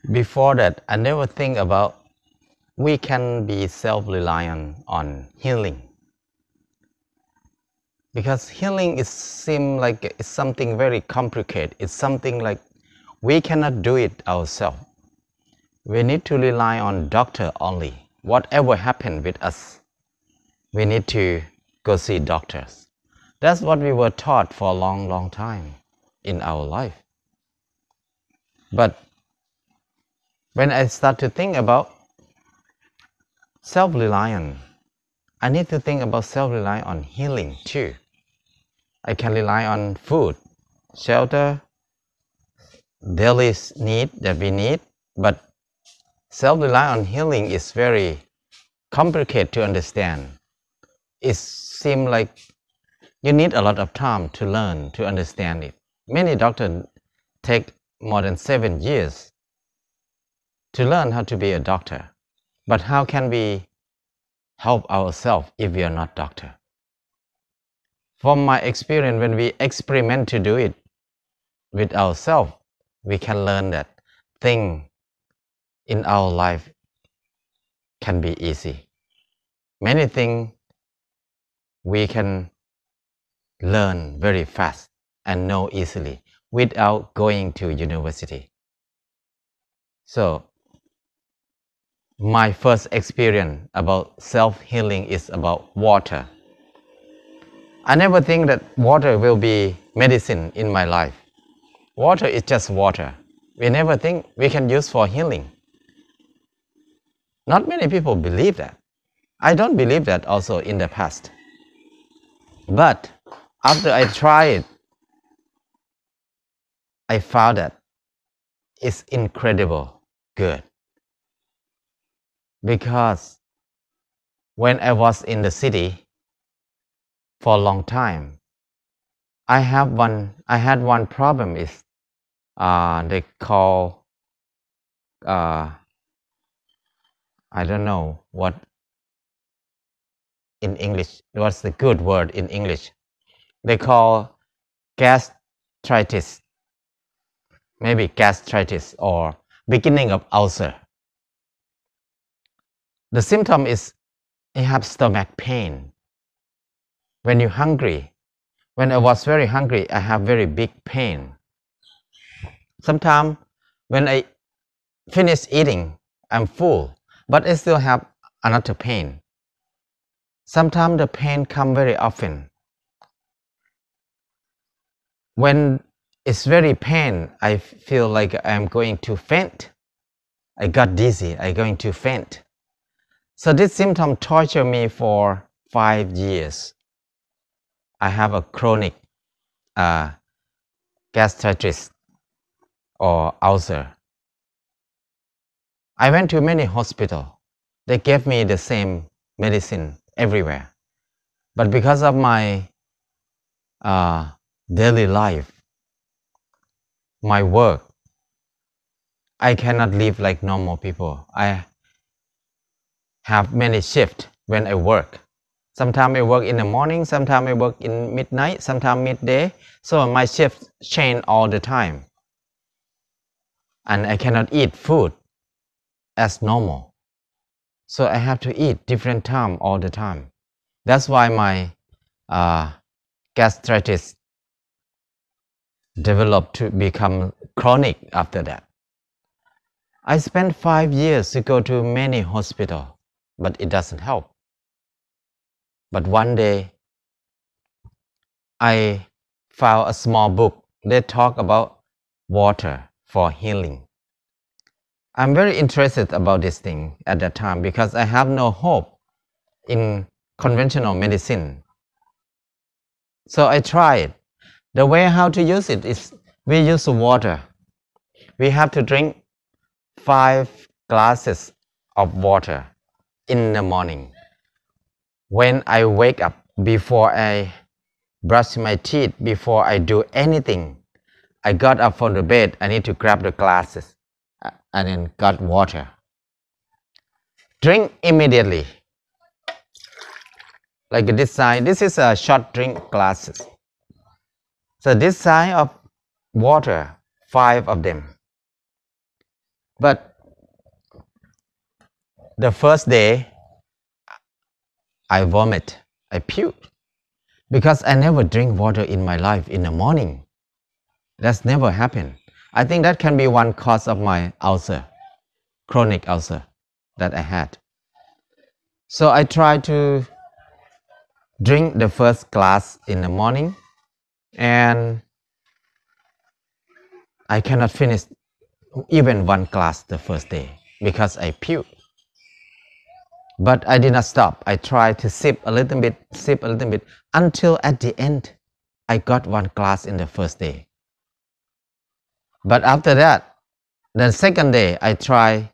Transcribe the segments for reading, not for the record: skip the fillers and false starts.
Before that, I never think about we can be self-reliant on healing. Because healing is seem like it's something very complicated. It's something like we cannot do it ourselves. We need to rely on doctor only. Whatever happened with us, we need to go see doctors. That's what we were taught for a long, long time in our life. But when I start to think about self-reliance, I need to think about self-reliance on healing too. I can rely on food, shelter, daily need that we need, but self-reliance on healing is very complicated to understand. It seems like you need a lot of time to learn, to understand it. Many doctors take more than 7 years to learn how to be a doctor. But how can we help ourselves if we are not doctor? From my experience, when we experiment to do it with ourselves, we can learn that things in our life can be easy. Many things we can learn very fast and know easily without going to university. So, my first experience about self-healing is about water. I never think that water will be medicine in my life. Water is just water. We never think we can use for healing. Not many people believe that. I don't believe that also in the past. But after I tried it, I found that it's incredible good. Because when I was in the city for a long time, I had one problem is they call I don't know what in English, what's the good word in English? They call gastritis, maybe gastritis or beginning of ulcer. The symptom is you have stomach pain. When you're hungry, when I was very hungry, I have very big pain. Sometimes when I finish eating, I'm full, but I still have another pain. Sometimes the pain comes very often. When it's very pain, I feel like I'm going to faint. I got dizzy, I'm going to faint. So this symptom tortured me for 5 years. I have a chronic gastritis or ulcer. I went to many hospitals. They gave me the same medicine everywhere. But because of my daily life, my work, I cannot live like normal people. I have many shifts when I work. Sometimes I work in the morning, sometimes I work in midnight, sometimes midday. So my shifts change all the time. And I cannot eat food as normal. So I have to eat different time all the time. That's why my gastritis developed to become chronic after that. I spent 5 years to go to many hospitals, but it doesn't help. But one day, I found a small book that talk about water for healing. I'm very interested about this thing at that time because I have no hope in conventional medicine. So I tried. The way how to use it is we use water. We have to drink 5 glasses of water in the morning. When I wake up, before I brush my teeth, before I do anything, I got up from the bed, I need to grab the glasses and then got water. Drink immediately. Like this size, this is a short drink glasses. So this size of water, 5 of them. But the first day, I vomit, I puke, because I never drink water in my life in the morning. That's never happened. I think that can be one cause of my ulcer, chronic ulcer that I had. So I try to drink the first glass in the morning, and I cannot finish even one glass the first day because I puke. But I did not stop. I tried to sip a little bit, until at the end, I got one glass in the first day. But after that, the second day, I try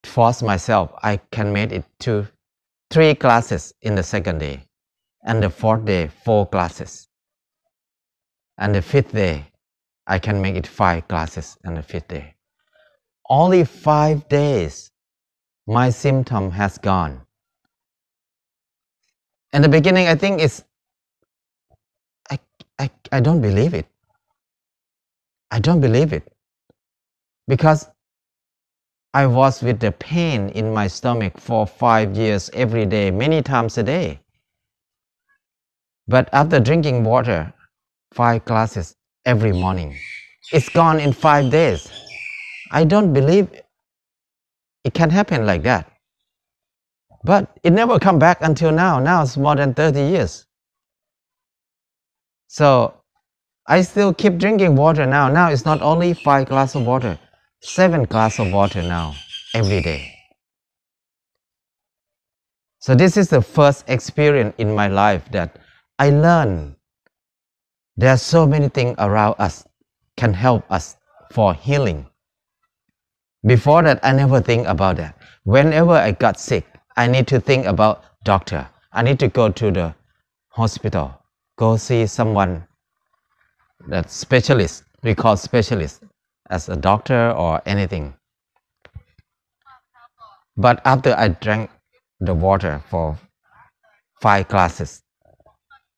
to force myself. I can make it to 3 glasses in the second day. And the fourth day, 4 glasses. And the fifth day, I can make it 5 glasses on the fifth day. Only 5 days, my symptom has gone. In the beginning, I think I don't believe it. I don't believe it. Because I was with the pain in my stomach for 5 years every day, many times a day. But after drinking water, 5 glasses every morning, it's gone in 5 days. I don't believe it can happen like that. But it never come back until now. Now it's more than 30 years. So I still keep drinking water now. Now it's not only 5 glasses of water, 7 glasses of water now, every day. So this is the first experience in my life that I learned there are so many things around us can help us for healing. Before that, I never think about that. Whenever I got sick, I need to think about doctor. I need to go to the hospital, go see someone that's specialist. We call specialist as a doctor or anything. But after I drank the water for 5 glasses,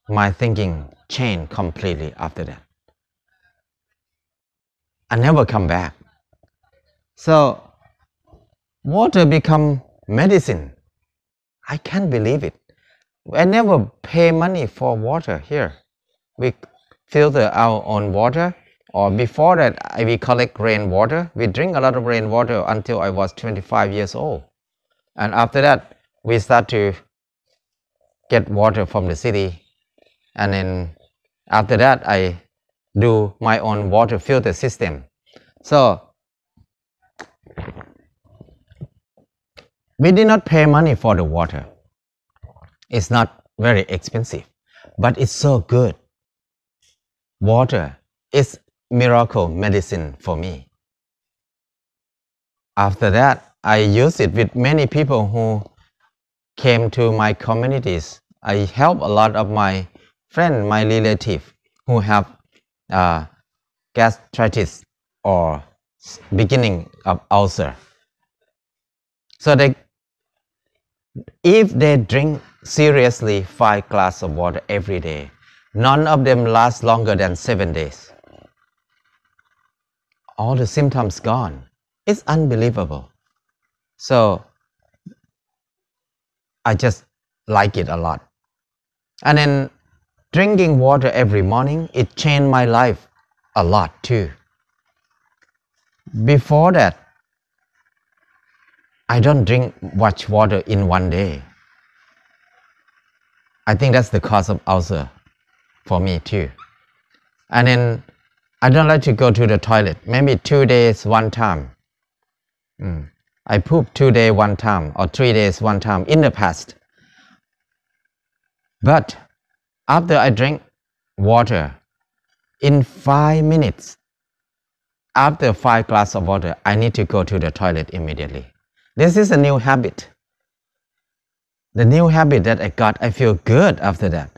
my thinking changed completely after that. I never come back. So water become medicine. I can't believe it. I never pay money for water here. We filter our own water, or before that we collect rainwater. We drink a lot of rainwater until I was 25 years old. And after that, we start to get water from the city. And then after that, I do my own water filter system. So we did not pay money for the water. It's not very expensive, but it's so good. Water is miracle medicine for me. After that, I use it with many people who came to my communities. I help a lot of my friends, my relatives who have gastritis or beginning of ulcer. So if they drink seriously 5 glasses of water every day, none of them last longer than 7 days. All the symptoms gone. It's unbelievable. So I just like it a lot. And then drinking water every morning, it changed my life a lot too. Before that, I don't drink much water in one day. I think that's the cause of ulcer for me too. And then I don't like to go to the toilet. Maybe 2 days one time. I poop 2 days one time or 3 days one time in the past. But after I drink water, in 5 minutes, after 5 glasses of water, I need to go to the toilet immediately. This is a new habit. The new habit that I got, I feel good after that.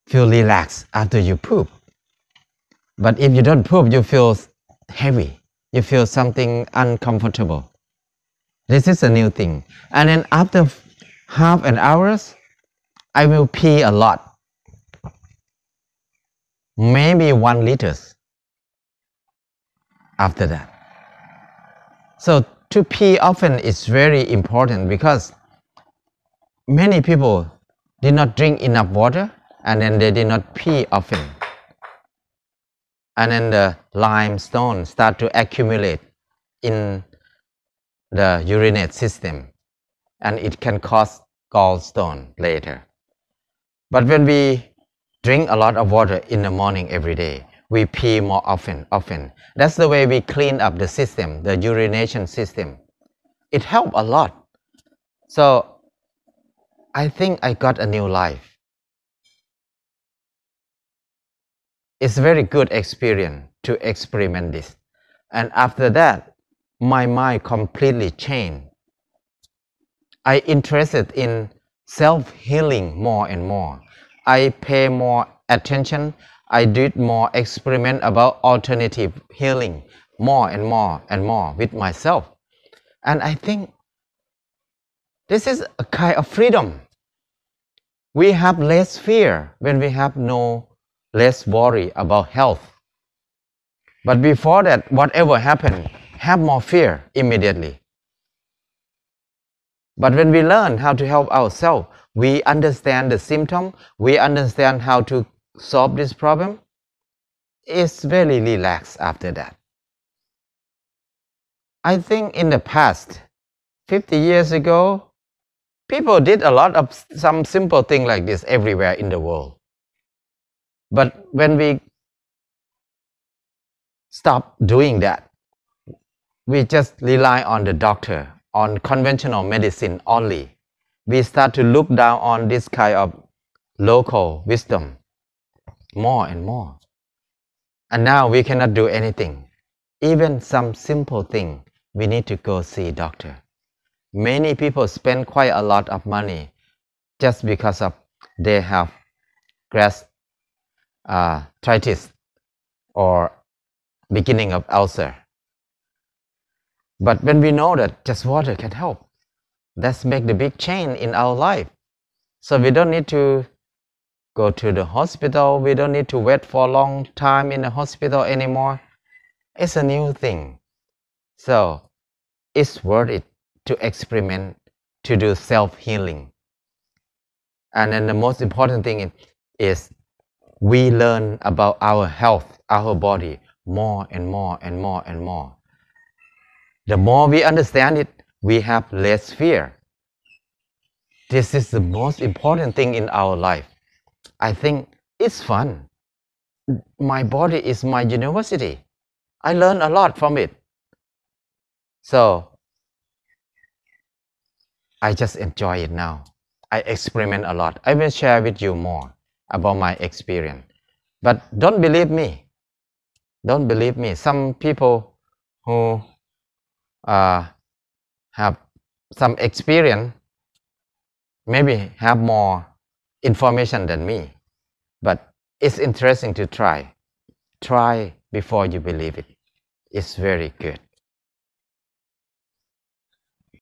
Feel relaxed after you poop. But if you don't poop, you feel heavy. You feel something uncomfortable. This is a new thing. And then after half an hour, I will pee a lot. Maybe 1 liter after that. So to pee often is very important because many people did not drink enough water and then they did not pee often. And then the limestone start to accumulate in the urinate system and it can cause gallstone later. But when we drink a lot of water in the morning every day, we pee more often. That's the way we clean up the system, the urination system. It helped a lot. So I think I got a new life. It's a very good experience to experiment this. And after that, my mind completely changed. I interested in self-healing more and more. I pay more attention. I did more experiment about alternative healing more and more and more with myself. And I think this is a kind of freedom. We have less fear when we have less worry about health. But before that, whatever happened, have more fear immediately. But when we learn how to help ourselves, we understand the symptom, we understand how to solve this problem, it's very relaxed after that. I think in the past, 50 years ago, people did a lot of some simple thing like this everywhere in the world. But when we stop doing that, we just rely on the doctor, on conventional medicine only. We start to look down on this kind of local wisdom more and more. And now we cannot do anything. Even some simple thing, we need to go see doctor. Many people spend quite a lot of money just because of they have gastritis or beginning of ulcer. But when we know that just water can help, that's make the big change in our life. So we don't need to go to the hospital. We don't need to wait for a long time in the hospital anymore. It's a new thing. So it's worth it to experiment, to do self-healing. And then the most important thing is we learn about our health, our body more and more and more and more. The more we understand it, we have less fear. This is the most important thing in our life. I think it's fun. My body is my university. I learn a lot from it. So I just enjoy it now. I experiment a lot. I will share with you more about my experience. But don't believe me. Don't believe me. Some people who have some experience maybe have more information than me. But it's interesting to try. Try before you believe it. It's very good.